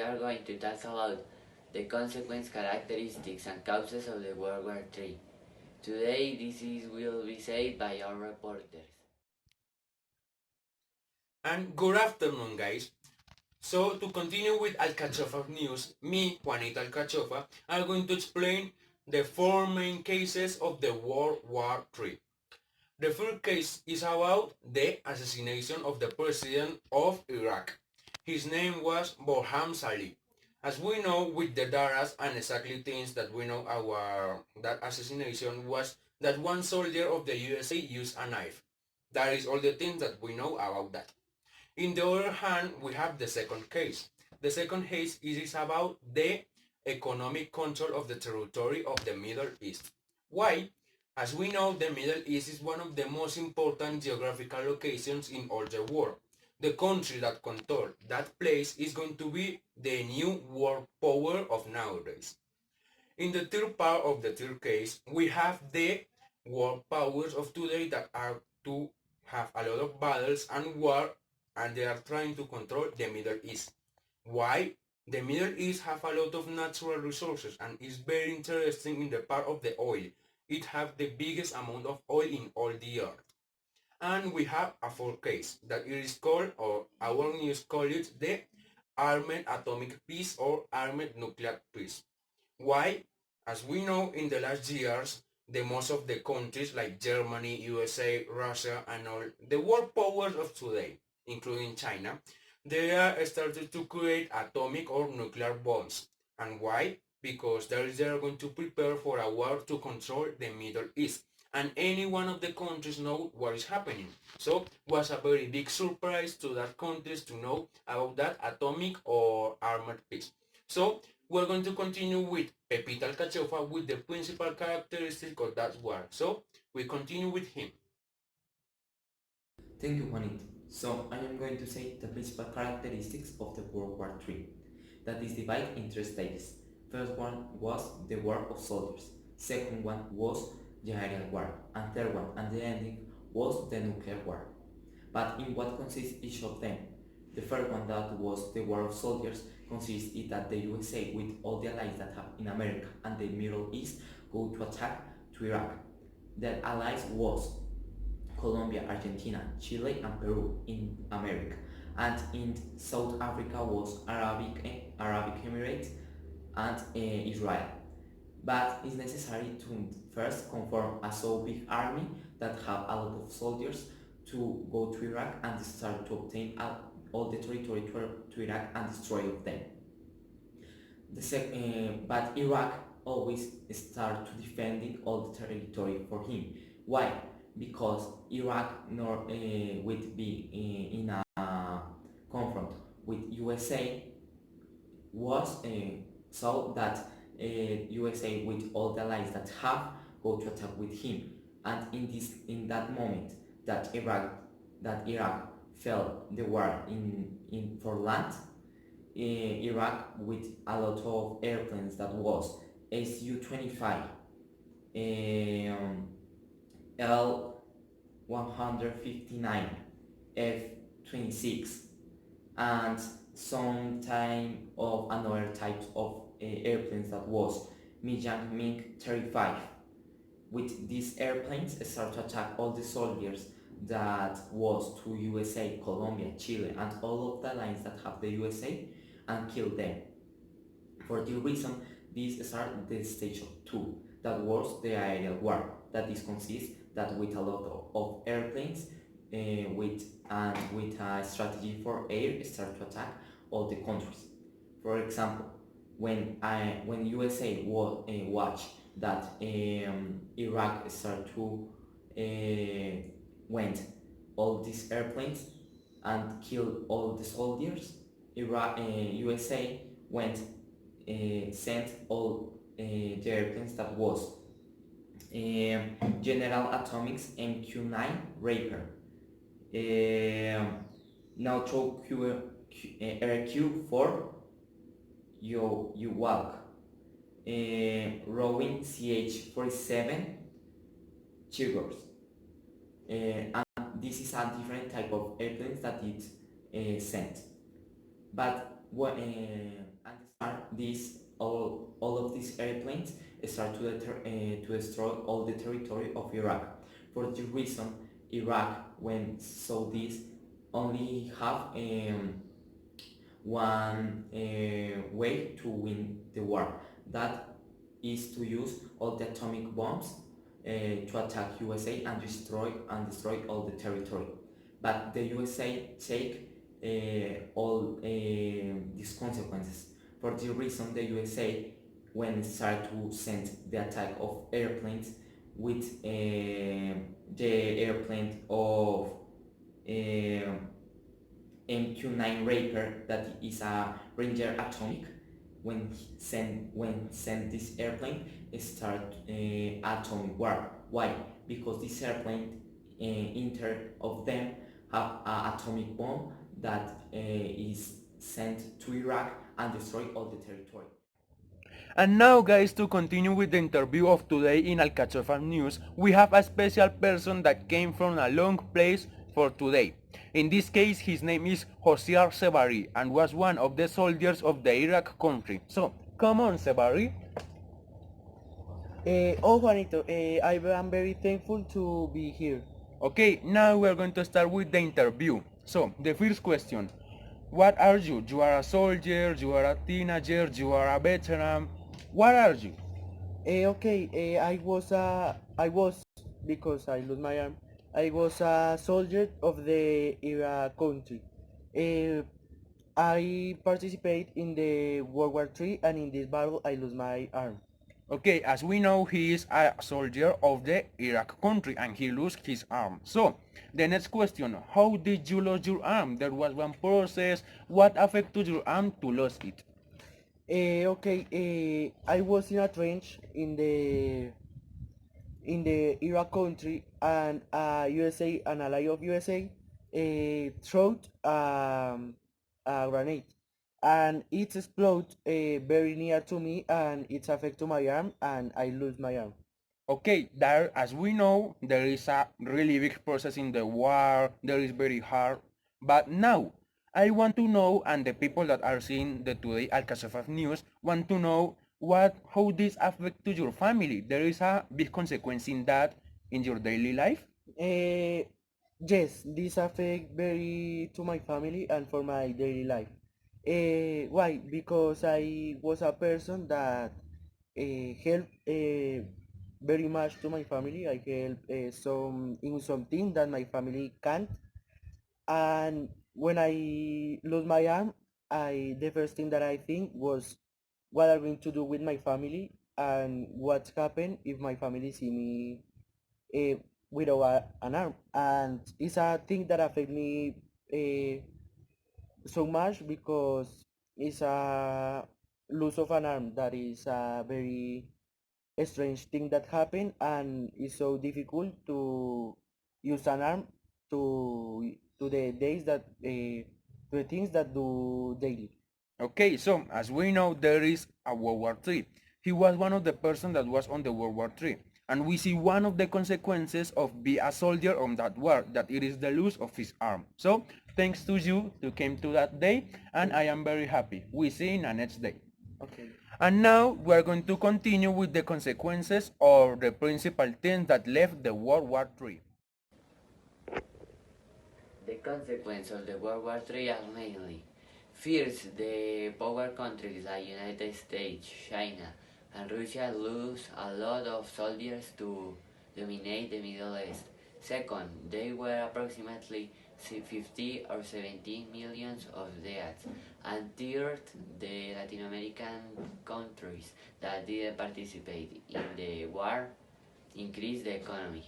are going to talk about the consequence, characteristics, and causes of the World War III. Today, will be said by our reporters. And good afternoon, guys. So, to continue with Alcachofa news, me, Juanita Alcachofa, are going to explain the four main cases of the World War III. The first case is about the assassination of the president of Iraq. His name was Borham Salih. As we know with the daras and exactly things that we know our that assassination was that one soldier of the USA used a knife. That is all the things that we know about that. In the other hand, we have the second case. The second case is about the economic control of the territory of the Middle East. Why? As we know, the Middle East is one of the most important geographical locations in all the world. The country that control that place is going to be the new world power of nowadays. In the third part of the third case, we have the world powers of today that are to have a lot of battles and war, and they are trying to control the Middle East. Why? The Middle East have a lot of natural resources and is very interesting in the part of the oil. It have the biggest amount of oil in all the earth. And we have a fourth case that it is called, or our news call it, the armed atomic peace or armed nuclear peace. Why? As we know in the last years, the most of the countries like Germany, USA, Russia, and all the world powers of today, including China, they are started to create atomic or nuclear bombs. And why? Because they are going to prepare for a war to control the Middle East. And any one of the countries know what is happening. So was a very big surprise to that countries to know about that atomic or armored peace. So we're going to continue with Pepita Alcachofa with the principal characteristic of that war. So we continue with him. Thank you, Juanito. So I am going to say the principal characteristics of the World War III, that is divided into three stages. First one was the War of Soldiers. Second one was the aerial war, and third one and the ending was the nuclear war. But in what consists each of them? The first one, that was the War of Soldiers, consists in that the USA, with all the allies that have in America and the Middle East, go to attack to Iraq. The allies was Colombia, Argentina, Chile, and Peru in America, and in South Africa was Arabic Emirates and Israel. But it's necessary to first conform a so big army that have a lot of soldiers to go to Iraq and start to obtain all the territory to Iraq and destroy of them. But Iraq always start to defending all the territory for him. Why? Because Iraq nor would be in a confront with USA was so that USA with all the allies that have go to attack with him, and in that moment that Iraq fell the war in for land, Iraq with a lot of airplanes that was Su-25, L-159, F-26, and some time of another types of airplanes that was MiG-35. With these airplanes start to attack all the soldiers that was to USA, Colombia, Chile, and all of the lines that have the USA, and kill them. For this reason, this start the stage 2, that was the aerial war, that this consists that with a lot of airplanes with a strategy for air start to attack all the countries. For example, when USA watch that Iraq start to went all these airplanes and killed all the soldiers, USA went sent all the airplanes that was General Atomics MQ-9 Raper, Neutral RQ-4 you walk, rowing CH-47 Chigors, and this is a different type of airplanes that it sent. But these all of these airplanes start to destroy all the territory of Iraq. For this reason, Iraq, when saw this, only have one way to win the war. That is to use all the atomic bombs to attack USA and destroy all the territory. But the USA take all these consequences. For this reason, the USA, when it started to send the attack of airplanes with the airplane of uh, MQ-9 Raper, that is a Ranger atomic, when send this airplane start atomic war. Why? Because this airplane, inter of them, have an atomic bomb that is sent to Iraq and destroy all the territory. And now, guys, to continue with the interview of today in Alcachofa News, we have a special person that came from a long place for today. In this case, his name is Josiar Sebari and was one of the soldiers of the Iraq country. So, come on, Sebari. Juanito, I am very thankful to be here. Okay, now we are going to start with the interview. So, the first question. What are you? You are a soldier, you are a teenager, you are a veteran. What are you? I was, because I lost my arm, I was a soldier of the Iraq country. Uh, I participate in the World War III, and in this battle I lost my arm. Okay, as we know, he is a soldier of the Iraq country and he lost his arm. So, the next question, how did you lose your arm? There was one process. What affected your arm to lose it? I was in a trench in the Iraq country, and USA, an ally of USA, threw a grenade, and it exploded very near to me, and it affected my arm, and I lose my arm. Okay, there, as we know, there is a really big process in the war, there is very hard. But now, I want to know, and the people that are seeing the today Alcazar news want to know how this affect to your family. There is a big consequence in that in your daily life. Uh, yes, this affect very to my family and for my daily life. Why? Because I was a person that helped very much to my family. I help some in something that my family can't. And when I lose my arm, I the first thing that I think was what I'm going to do with my family and what's happen if my family see me uh, without an arm. And it's a thing that affect me uh, so much, because it's a loss of an arm that is a very strange thing that happened, and it's so difficult to use an arm to the days that to the things that do daily. Okay, so as we know, there is a World War III. He was one of the person that was on the World War III. And we see one of the consequences of being a soldier on that war, that it is the loss of his arm. So, thanks to you to came to that day, and I am very happy. We see in the next day. Okay. And now we are going to continue with the consequences or the principal things that left the World War III. The consequences of the World War III are mainly: first, the power countries like United States, China, and Russia lose a lot of soldiers to dominate the Middle East. Second, there were approximately 50 or 17 millions of deaths. And third, the Latin American countries that didn't participate in the war increased the economy.